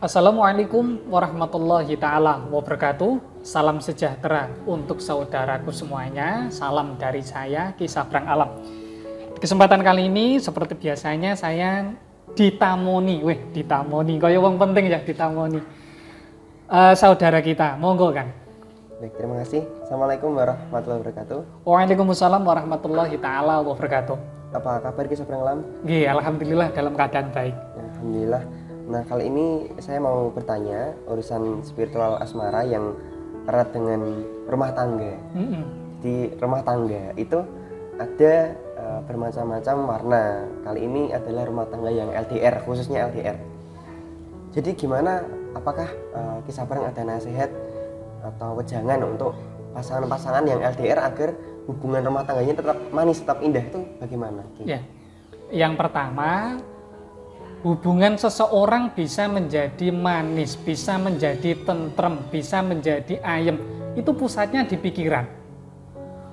Assalamualaikum warahmatullahi ta'ala wabarakatuh. Salam sejahtera untuk saudaraku semuanya. Salam dari saya, Ki Sabrang Alam. Di kesempatan kali ini, seperti biasanya saya ditamoni. Kaya wong penting ya ditamoni. Saudara kita, monggo kan. Baik, terima kasih. Assalamualaikum warahmatullahi wabarakatuh. Waalaikumsalam warahmatullahi ta'ala wabarakatuh. Apa kabar Ki Sabrang Alam? Alhamdulillah dalam keadaan baik. Ya, alhamdulillah. Nah, kali ini saya mau bertanya urusan spiritual asmara yang erat dengan rumah tangga. Di rumah tangga itu ada bermacam-macam warna. Kali ini adalah rumah tangga yang LDR, khususnya LDR. Jadi gimana, apakah Ki Sabrang ada nasihat atau wejangan untuk pasangan-pasangan yang LDR agar hubungan rumah tangganya tetap manis, tetap indah, itu bagaimana? Ya, yang pertama, hubungan seseorang bisa menjadi manis, bisa menjadi tentrem, bisa menjadi ayem. Itu pusatnya di pikiran.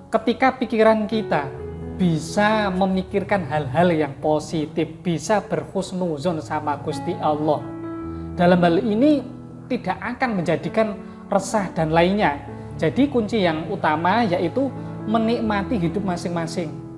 Ketika pikiran kita bisa memikirkan hal-hal yang positif, bisa berhusnuzon sama Gusti Allah, dalam hal ini tidak akan menjadikan resah dan lainnya. Jadi kunci yang utama yaitu menikmati hidup masing-masing.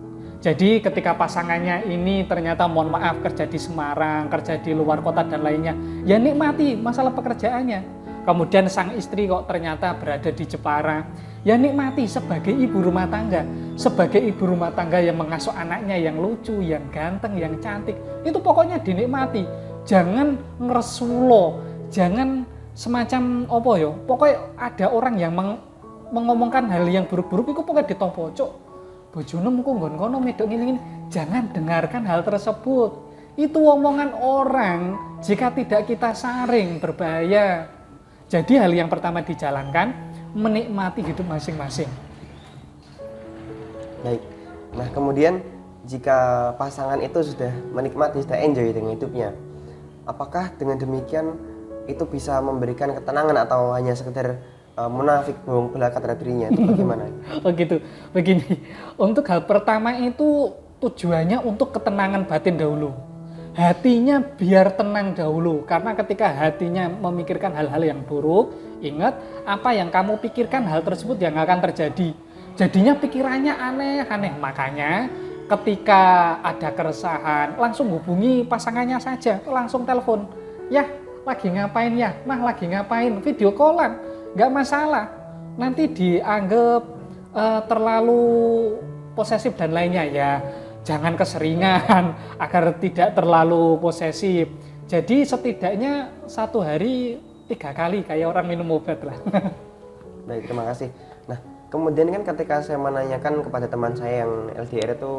Jadi ketika pasangannya ini ternyata mohon maaf kerja di Semarang, kerja di luar kota dan lainnya, ya nikmati masalah pekerjaannya. Kemudian sang istri kok ternyata berada di Jepara, ya nikmati sebagai ibu rumah tangga. Sebagai ibu rumah tangga yang mengasuh anaknya yang lucu, yang ganteng, yang cantik, itu pokoknya dinikmati. Jangan ngeresulo, jangan semacam apa ya, pokoknya ada orang yang mengomongkan hal yang buruk-buruk itu pokoknya ditompocok. Bojone muko nggon kono medok ngene-ngene. Jangan dengarkan hal tersebut. Itu omongan orang, jika tidak kita saring berbahaya. Jadi hal yang pertama dijalankan, menikmati hidup masing-masing. Baik. Nah, kemudian jika pasangan itu sudah menikmati, sudah enjoy dengan hidupnya, apakah dengan demikian itu bisa memberikan ketenangan atau hanya sekedar munafik bohong belaka terhadap dirinya, itu bagaimana? Oh gitu, begini. Untuk hal pertama itu tujuannya untuk ketenangan batin dahulu. Hatinya biar tenang dahulu, karena ketika hatinya memikirkan hal-hal yang buruk, ingat apa yang kamu pikirkan hal tersebut yang akan terjadi. Jadinya pikirannya aneh-aneh. Makanya ketika ada keresahan, langsung hubungi pasangannya saja, langsung telepon. Ya, lagi ngapain ya? Mah lagi ngapain? Video callan. Nggak masalah, nanti dianggap terlalu posesif dan lainnya ya. Jangan keseringan agar tidak terlalu posesif. Jadi setidaknya 1 hari 3 kali kayak orang minum obat lah. Baik, terima kasih. Nah, kemudian kan ketika saya menanyakan kepada teman saya yang LDR itu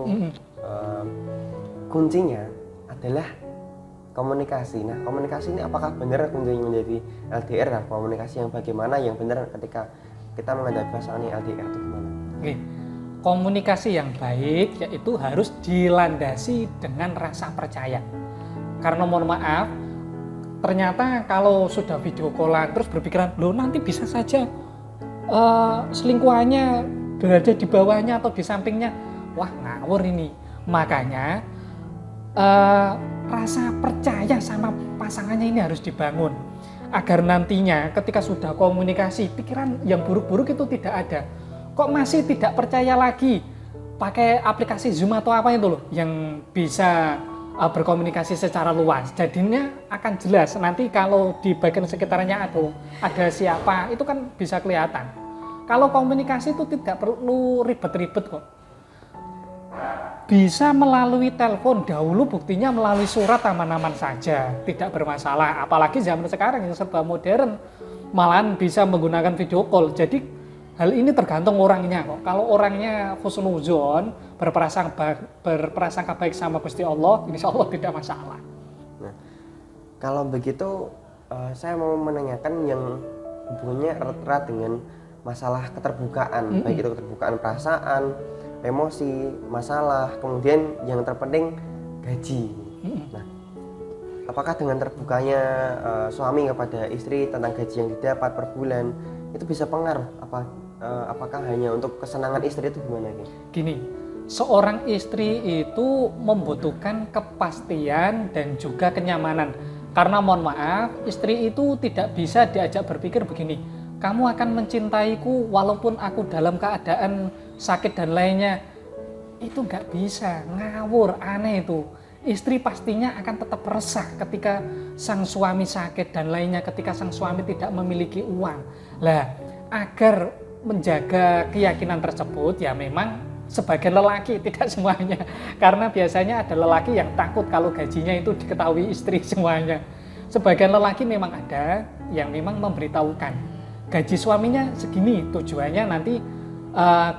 kuncinya adalah komunikasi. Nah, komunikasi ini apakah benar kuncinya menjadi LDR? Nah, komunikasi yang bagaimana yang benar ketika kita menghadapi pasangan yang LDR itu gimana? Oke. Komunikasi yang baik yaitu harus dilandasi dengan rasa percaya. Karena mohon maaf, ternyata kalau sudah video callan terus berpikiran, loh nanti bisa saja selingkuhannya berada di bawahnya atau di sampingnya. Wah, ngawur ini. Makanya rasa percaya sama pasangannya ini harus dibangun agar nantinya ketika sudah komunikasi pikiran yang buruk-buruk itu tidak ada. Kok masih tidak percaya lagi? Pakai aplikasi Zoom atau apa itu loh yang bisa berkomunikasi secara luas. Jadinya akan jelas nanti kalau di bagian sekitarnya ada siapa itu kan bisa kelihatan. Kalau komunikasi itu tidak perlu ribet-ribet kok. Bisa melalui telepon, dahulu buktinya melalui surat aman-aman saja, tidak bermasalah. Apalagi zaman sekarang yang serba modern, malahan bisa menggunakan video call. Jadi hal ini tergantung orangnya kok. Kalau orangnya husnuzon, berprasangka baik sama Gusti Allah, insya Allah tidak masalah. Nah, kalau begitu saya mau menanyakan yang hubungannya erat dengan masalah keterbukaan, baik itu keterbukaan perasaan, emosi, masalah, kemudian yang terpenting gaji. Nah, apakah dengan terbukanya suami kepada istri tentang gaji yang didapat per bulan itu bisa pengaruh? Apakah hanya untuk kesenangan istri itu gimana? Gini, seorang istri itu membutuhkan kepastian dan juga kenyamanan. Karena mohon maaf, istri itu tidak bisa diajak berpikir begini, kamu akan mencintaiku walaupun aku dalam keadaan sakit dan lainnya. Itu nggak bisa, ngawur, aneh itu. Istri pastinya akan tetap resah ketika sang suami sakit dan lainnya, ketika sang suami tidak memiliki uang. Lah, agar menjaga keyakinan tersebut, ya memang sebagian lelaki, tidak semuanya. Karena biasanya ada lelaki yang takut kalau gajinya itu diketahui istri semuanya. Sebagian lelaki memang ada yang memang memberitahukan gaji suaminya segini, tujuannya nanti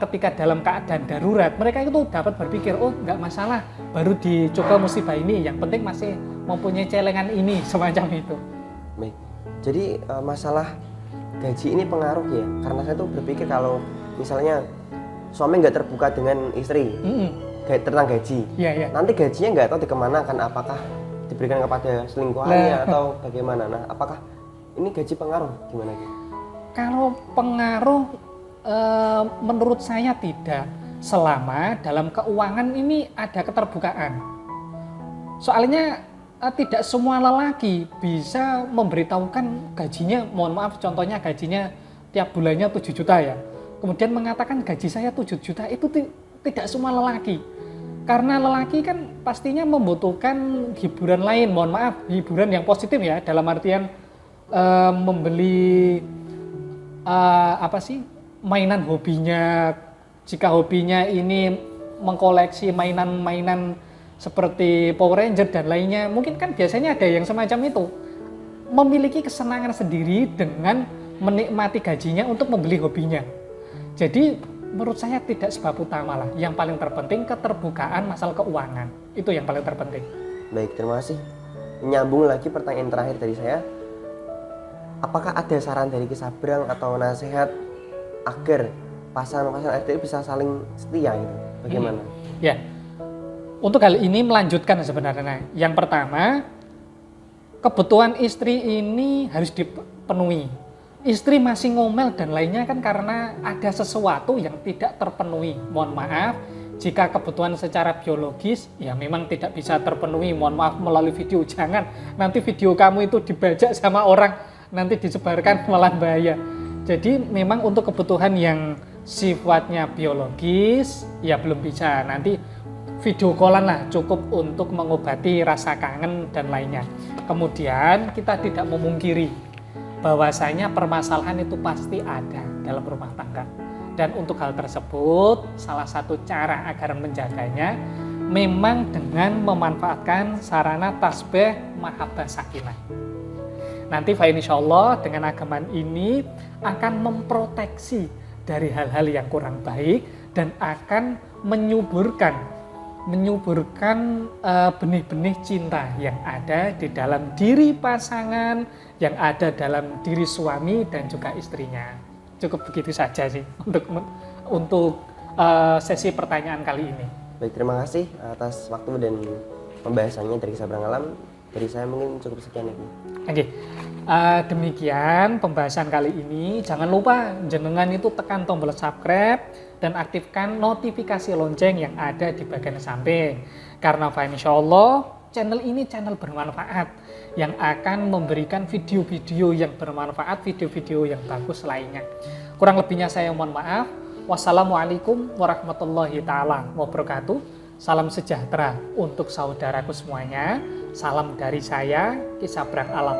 ketika dalam keadaan darurat mereka itu dapat berpikir, oh nggak masalah, baru dicoba musibah ini, yang penting masih mempunyai celengan ini, semacam itu. Baik, jadi masalah gaji ini pengaruh ya, karena saya tuh berpikir kalau misalnya suami nggak terbuka dengan istri tentang gaji, nanti gajinya nggak tahu dikemanakan, apakah diberikan kepada selingkuhannya atau bagaimana. Nah, apakah ini gaji pengaruh gimana gitu? Kalau pengaruh menurut saya tidak, selama dalam keuangan ini ada keterbukaan. Soalnya tidak semua lelaki bisa memberitahukan gajinya, mohon maaf contohnya gajinya tiap bulannya 7 juta ya. Kemudian mengatakan gaji saya 7 juta, itu tidak semua lelaki. Karena lelaki kan pastinya membutuhkan hiburan lain, mohon maaf, hiburan yang positif ya, dalam artian membeli mainan hobinya. Jika hobinya ini mengkoleksi mainan-mainan seperti Power Ranger dan lainnya, mungkin kan biasanya ada yang semacam itu, memiliki kesenangan sendiri dengan menikmati gajinya untuk membeli hobinya. Jadi menurut saya tidak sebab utama lah. Yang paling terpenting keterbukaan masalah keuangan, itu yang paling terpenting. Baik, terima kasih. Nyambung lagi pertanyaan terakhir dari saya, apakah ada saran dari Ki Sabrang atau nasihat agar pasangan-pasangan RT bisa saling setia gitu? Bagaimana? Ya, untuk hal ini melanjutkan sebenarnya. Yang pertama, kebutuhan istri ini harus dipenuhi. Istri masih ngomel dan lainnya kan karena ada sesuatu yang tidak terpenuhi. Mohon maaf, jika kebutuhan secara biologis ya memang tidak bisa terpenuhi, mohon maaf melalui video. Jangan nanti video kamu itu dibajak sama orang, nanti disebarkan malah bahaya. Jadi memang untuk kebutuhan yang sifatnya biologis ya belum bisa, nanti video callan lah cukup untuk mengobati rasa kangen dan lainnya. Kemudian kita tidak memungkiri bahwasanya permasalahan itu pasti ada dalam rumah tangga, dan untuk hal tersebut salah satu cara agar menjaganya memang dengan memanfaatkan sarana tasbih mahabbah sakinah. Nanti insyaallah dengan agaman ini akan memproteksi dari hal-hal yang kurang baik dan akan menyuburkan benih-benih cinta yang ada di dalam diri pasangan, yang ada dalam diri suami dan juga istrinya. Cukup begitu saja sih untuk sesi pertanyaan kali ini. Baik, terima kasih atas waktu dan pembahasannya dari Ki Sabrang Alam. Dari saya mungkin cukup sekian ya. Oke, demikian pembahasan kali ini. Jangan lupa jenengan itu tekan tombol subscribe dan aktifkan notifikasi lonceng yang ada di bagian samping. Karena insyaallah channel ini channel bermanfaat yang akan memberikan video-video yang bermanfaat, video-video yang bagus lainnya. Kurang lebihnya saya mohon maaf. Wassalamualaikum warahmatullahi taala wabarakatuh. Salam sejahtera untuk saudaraku semuanya. Salam dari saya, Ki Sabrang Alam.